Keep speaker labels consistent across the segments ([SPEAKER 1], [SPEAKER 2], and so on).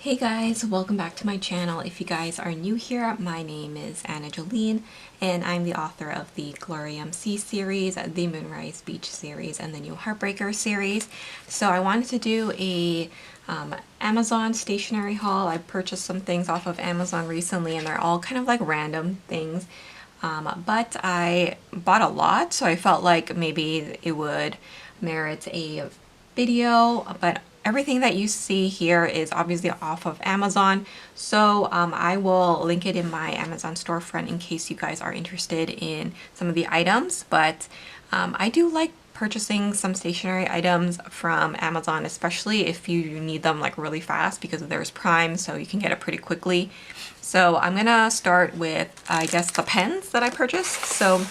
[SPEAKER 1] Hey guys, welcome back to my channel. If you guys are new here, my name is Jolene and I'm the author of the Glory MC series, the Moonrise Beach series, and the new Heartbreaker series. So I wanted to do a Amazon stationery haul. I purchased some things off of Amazon recently and they're all kind of like random things. But I bought a lot, so I felt like maybe it would merit a video, but everything that you see here is obviously off of Amazon, so I will link it in my Amazon storefront in case you guys are interested in some of the items. But I do like purchasing some stationery items from Amazon, especially if you need them like really fast because there's Prime, so you can get it pretty quickly. So I'm gonna start with, I guess, the pens that I purchased. So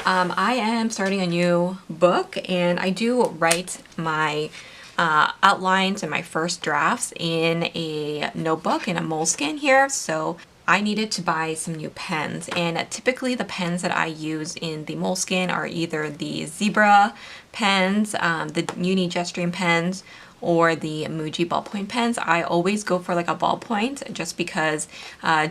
[SPEAKER 1] I am starting a new book and I do write my outlines and my first drafts in a notebook in a Moleskine here. So I needed to buy some new pens, and typically the pens that I use in the Moleskine are either the Zebra pens, the Uni Jetstream pens, or the Muji ballpoint pens. I always go for like a ballpoint just because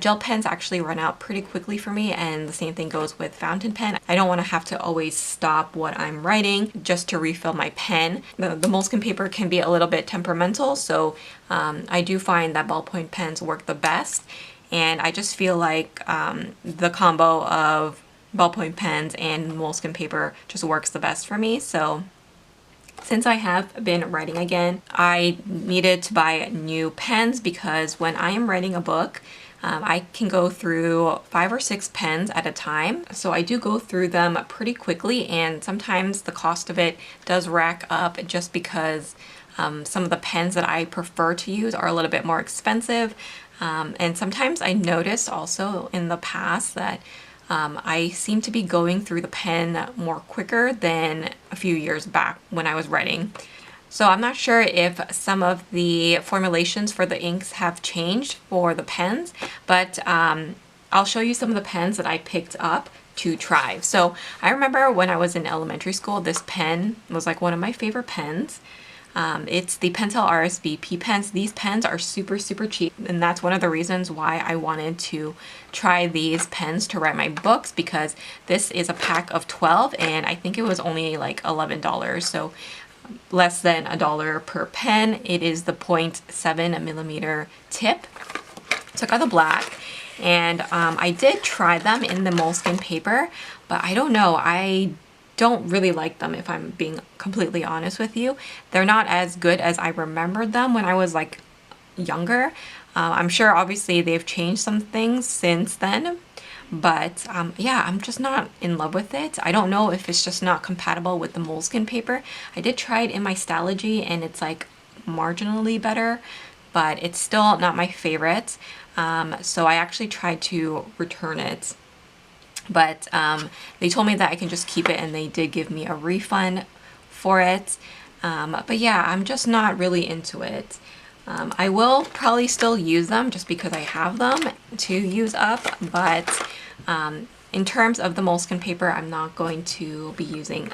[SPEAKER 1] gel pens actually run out pretty quickly for me, and the same thing goes with fountain pen. I don't want to have to always stop what I'm writing just to refill my pen. The Moleskine paper can be a little bit temperamental, so I do find that ballpoint pens work the best, and I just feel like the combo of ballpoint pens and Moleskine paper just works the best for me. So since I have been writing again, I needed to buy new pens because when I am writing a book, I can go through 5 or 6 pens at a time. So I do go through them pretty quickly, and sometimes the cost of it does rack up just because some of the pens that I prefer to use are a little bit more expensive. And sometimes I noticed also in the past that I seem to be going through the pen more quicker than a few years back when I was writing. So I'm not sure if some of the formulations for the inks have changed for the pens, but I'll show you some of the pens that I picked up to try. So I remember when I was in elementary school, this pen was like one of my favorite pens. It's the Pentel RSVP pens. These pens are super cheap, and that's one of the reasons why I wanted to try these pens to write my books, because this is a pack of 12 and I think it was only like $11, so less than $1 per pen. It is the 0.7 millimeter tip. So I got the black, and I did try them in the Moleskine paper, but I don't know, I don't really like them, if I'm being completely honest with you. They're not as good as I remembered them when I was like younger. I'm sure obviously they've changed some things since then, but yeah, I'm just not in love with it. I don't know if it's just not compatible with the Moleskine paper. I did try it in my Stalogy and it's like marginally better, but it's still not my favorite. So I actually tried to return it, but they told me that I can just keep it, and they did give me a refund for it. But yeah, I'm just not really into it. I will probably still use them just because I have them to use up, but in terms of the Moleskine paper, I'm not going to be using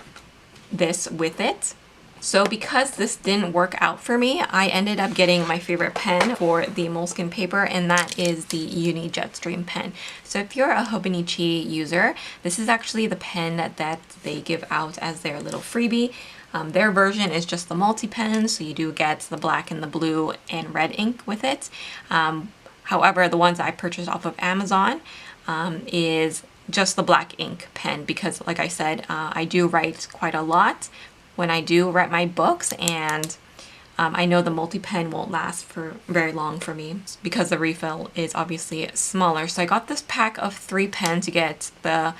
[SPEAKER 1] this with it. So because this didn't work out for me, I ended up getting my favorite pen for the Moleskine paper, and that is the Uni Jetstream pen. So if you're a Hobonichi user, this is actually the pen that they give out as their little freebie. Their version is just the multi-pen, so you do get the black and the blue and red ink with it. However, the ones I purchased off of Amazon is just the black ink pen because, like I said, I do write quite a lot when I do write my books, and I know the multi-pen won't last for very long for me because the refill is obviously smaller. So I got this pack of 3 pens. You get the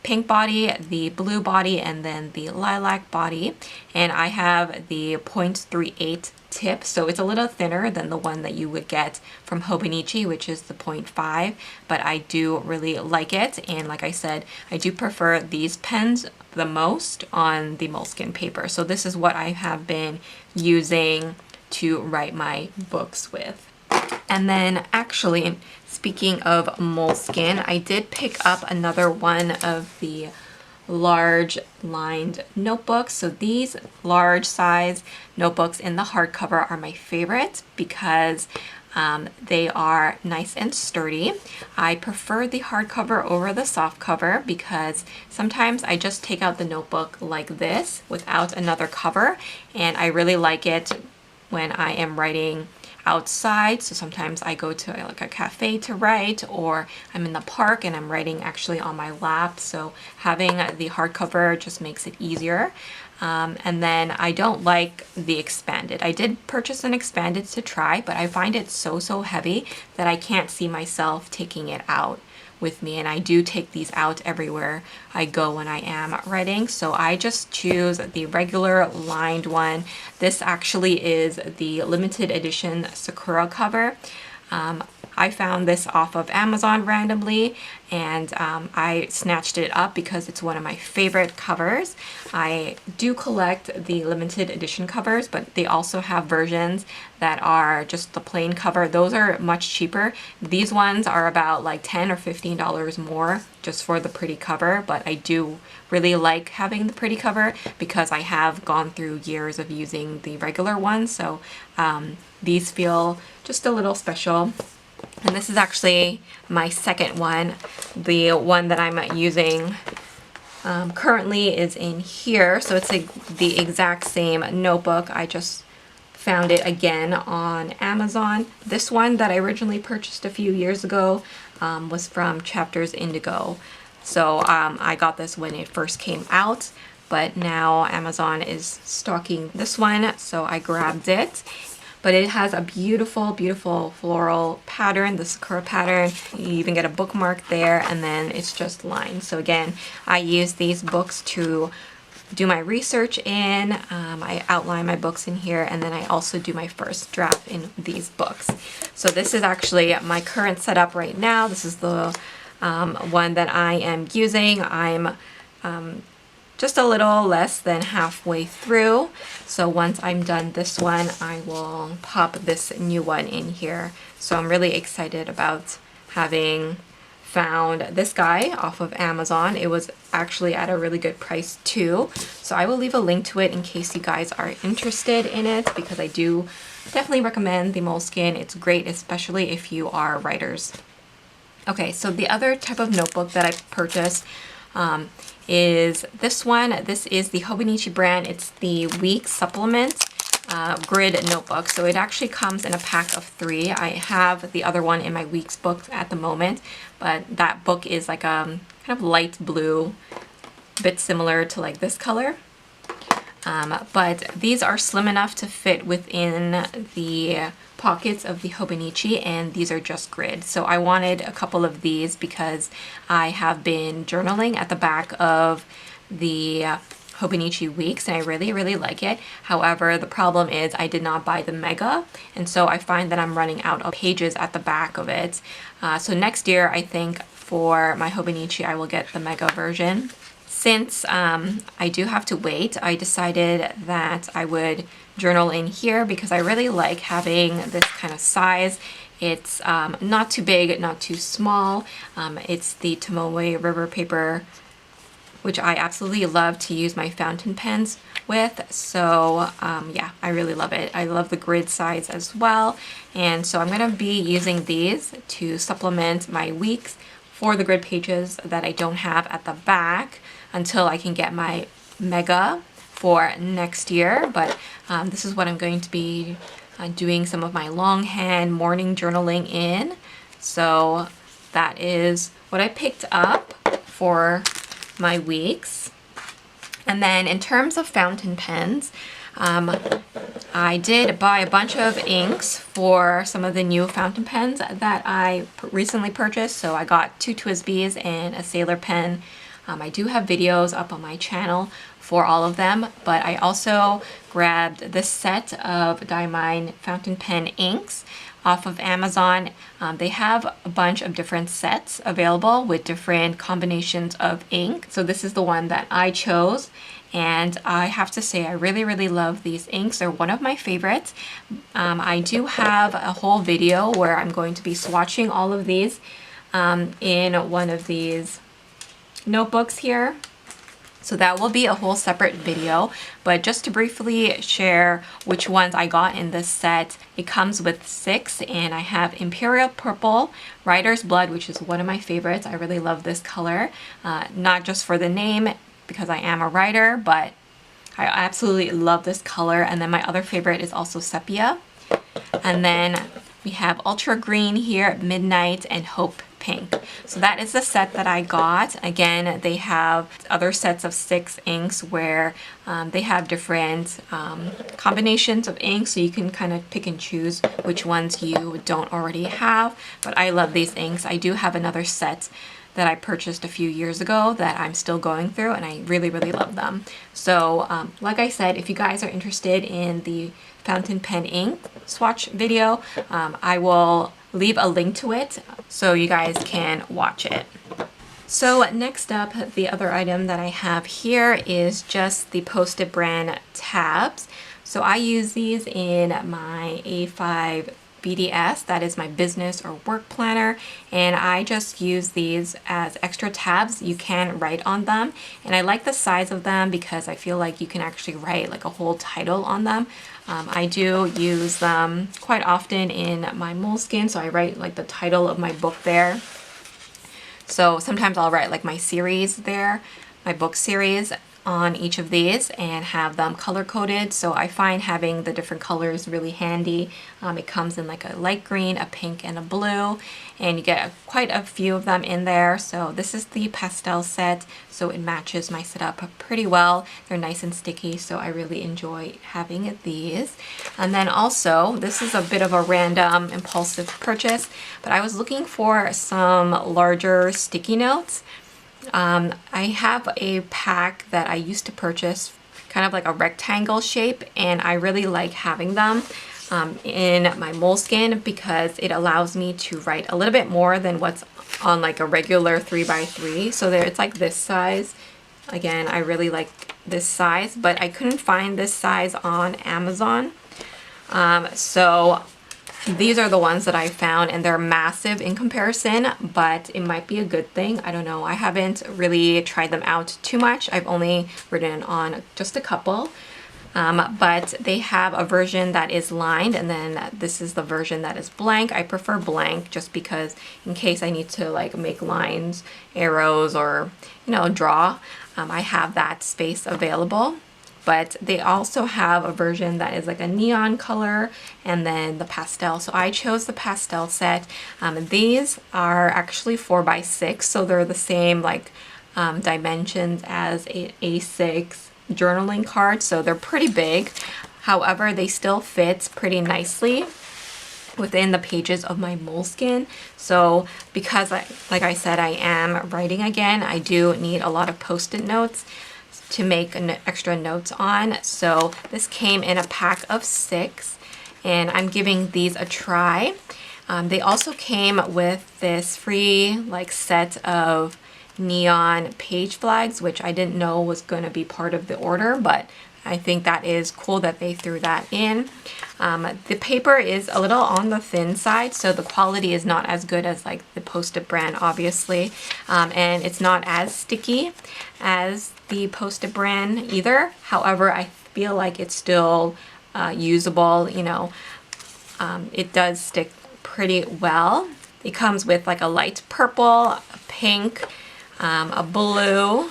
[SPEAKER 1] pink body, the blue body, and then the lilac body, and I have the 0.38 tip, so it's a little thinner than the one that you would get from Hobonichi, which is the 0.5, but I do really like it, and like I said, I do prefer these pens the most on the Moleskine paper. So this is what I have been using to write my books with. And then actually, speaking of Moleskine, I did pick up another one of the large lined notebooks. So these large size notebooks in the hardcover are my favorite because they are nice and sturdy. I prefer the hardcover over the softcover because sometimes I just take out the notebook like this without another cover, and I really like it when I am writing outside. So sometimes I go to like a cafe to write, or I'm in the park and I'm writing actually on my lap. So having the hardcover just makes it easier. And then I don't like the expanded. I did purchase an expanded to try, but I find it so heavy that I can't see myself taking it out with me, and I do take these out everywhere I go when I am writing. So I just choose the regular lined one. This actually is the limited edition Sakura cover. I found this off of Amazon randomly, and I snatched it up because it's one of my favorite covers. I do collect the limited edition covers, but they also have versions that are just the plain cover. Those are much cheaper. These ones are about like $10 or $15 more just for the pretty cover, but I do really like having the pretty cover because I have gone through years of using the regular ones. So these feel just a little special. And this is actually my second one. The one that I'm using currently is in here. So it's the exact same notebook. I just found it again on Amazon. This one that I originally purchased a few years ago was from Chapters Indigo. So I got this when it first came out, but now Amazon is stocking this one, so I grabbed it. But it has a beautiful floral pattern, the Sakura pattern. You even get a bookmark there, and then it's just lined. So again, I use these books to do my research in. I outline my books in here, and then I also do my first draft in these books. So this is actually my current setup right now. This is the one that I am using. I'm just a little less than halfway through. So once I'm done this one, I will pop this new one in here. So I'm really excited about having found this guy off of Amazon. It was actually at a really good price too. So I will leave a link to it in case you guys are interested in it, because I do definitely recommend the Moleskine. It's great, especially if you are writers. Okay, so the other type of notebook that I purchased is this one. This is the Hobonichi brand. It's the Week Supplement grid notebook. So it actually comes in a pack of 3. I have the other one in my Weeks book at the moment, but that book is like a kind of light blue, a bit similar to like this color. But these are slim enough to fit within the pockets of the Hobonichi, and these are just grid. So I wanted a couple of these because I have been journaling at the back of the Hobonichi Weeks, and I really like it. However, the problem is I did not buy the Mega, and so I find that I'm running out of pages at the back of it. So next year, I think for my Hobonichi, I will get the Mega version. Since I do have to wait, I decided that I would journal in here because I really like having this kind of size. It's not too big, not too small. It's the Tomoe River paper, which I absolutely love to use my fountain pens with. So yeah, I really love it. I love the grid size as well. And so I'm gonna be using these to supplement my weeks for the grid pages that I don't have at the back until I can get my Mega for next year. But this is what I'm going to be doing some of my longhand morning journaling in. So that is what I picked up for my weeks. And then in terms of fountain pens, I did buy a bunch of inks for some of the new fountain pens that I recently purchased. So I got 2 TWSBIs and a Sailor pen. I do have videos up on my channel for all of them, but I also grabbed this set of Diamine fountain pen inks off of Amazon. They have a bunch of different sets available with different combinations of ink. So this is the one that I chose, and I have to say I really love these inks. They're one of my favorites. I do have a whole video where I'm going to be swatching all of these in one of these notebooks here. So that will be a whole separate video, but just to briefly share which ones I got in this set, it comes with 6, and I have Imperial Purple, Writer's Blood, which is one of my favorites. I really love this color, not just for the name because I am a writer, but I absolutely love this color. And then my other favorite is also Sepia. And then we have Ultra Green here, Midnight, and Hope Pink. So that is the set that I got. Again, they have other sets of 6 inks where they have different combinations of ink, so you can kind of pick and choose which ones you don't already have. But I love these inks. I do have another set that I purchased a few years ago that I'm still going through, and I really, really love them. So like I said, if you guys are interested in the fountain pen ink swatch video, I will leave a link to it so you guys can watch it. So next up, the other item that I have here is just the Post-it brand tabs. So I use these in my A5 BDS, that is my business or work planner, and I just use these as extra tabs. You can write on them, and I like the size of them because I feel like you can actually write like a whole title on them. I do use them quite often in my Moleskine, so I write like the title of my book there. So sometimes I'll write like my series there, my book series, on each of these and have them color coded. So I find having the different colors really handy. It comes in like a light green, a pink, and a blue, and you get quite a few of them in there. So this is the pastel set, so it matches my setup pretty well. They're nice and sticky, so I really enjoy having these. And then also, this is a bit of a random impulsive purchase, but I was looking for some larger sticky notes. I have a pack that I used to purchase, kind of like a rectangle shape, and I really like having them in my Moleskine because it allows me to write a little bit more than what's on like a regular 3x3. So there, it's like this size. Again, I really like this size, but I couldn't find this size on Amazon. So these are the ones that I found, and they're massive in comparison, but it might be a good thing. I don't know. I haven't really tried them out too much. I've only written on just a couple, but they have a version that is lined, and then this is the version that is blank. I prefer blank just because in case I need to like make lines, arrows, or draw, I have that space available. But they also have a version that is like a neon color and then the pastel. So I chose the pastel set. These are actually 4x6, so they're the same like dimensions as a A6 journaling card, so they're pretty big. However, they still fit pretty nicely within the pages of my Moleskine. So because like I said, I am writing again, I do need a lot of post-it notes to make extra notes on. So this came in a pack of 6, and I'm giving these a try. They also came with this free like set of neon page flags, which I didn't know was going to be part of the order, but I think that is cool that they threw that in. The paper is a little on the thin side, so the quality is not as good as like the Post-it brand, obviously, and it's not as sticky as the Post-it brand either. However, I feel like it's still usable. It does stick pretty well. It comes with like a light purple, a pink, a blue,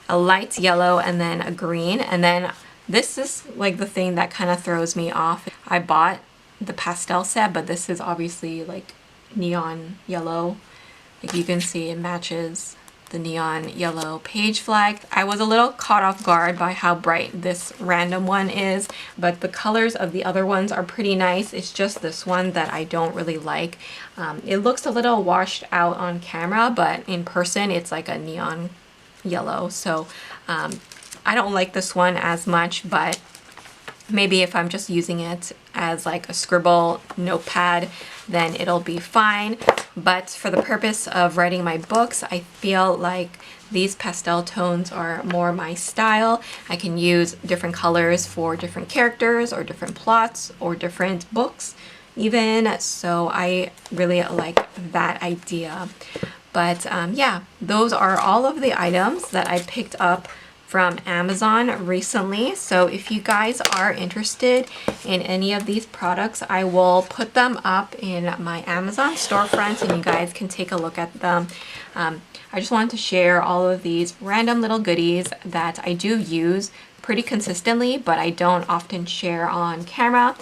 [SPEAKER 1] a light yellow, and then a green. And then this is like the thing that kind of throws me off. I bought the pastel set, but this is obviously like neon yellow. Like you can see it matches the neon yellow page flag. I was a little caught off guard by how bright this random one is, but the colors of the other ones are pretty nice. It's just this one that I don't really like. It looks a little washed out on camera, but in person it's like a neon yellow. So I don't like this one as much, but maybe if I'm just using it as like a scribble notepad, then it'll be fine. But for the purpose of writing my books, I feel like these pastel tones are more my style. I can use different colors for different characters or different plots or different books even. So I really like that idea. But yeah, those are all of the items that I picked up from Amazon recently. So if you guys are interested in any of these products, I will put them up in my Amazon storefront and you guys can take a look at them. I just wanted to share all of these random little goodies that I do use pretty consistently, but I don't often share on camera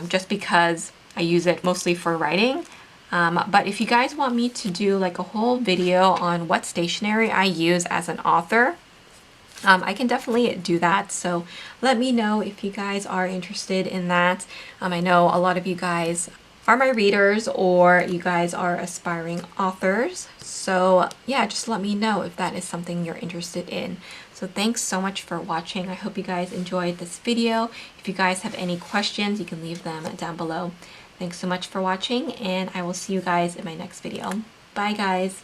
[SPEAKER 1] just because I use it mostly for writing. But if you guys want me to do like a whole video on what stationery I use as an author, I can definitely do that. So let me know if you guys are interested in that. I know a lot of you guys are my readers or you guys are aspiring authors. So yeah, just let me know if that is something you're interested in. So thanks so much for watching. I hope you guys enjoyed this video. If you guys have any questions, you can leave them down below. Thanks so much for watching and I will see you guys in my next video. Bye guys.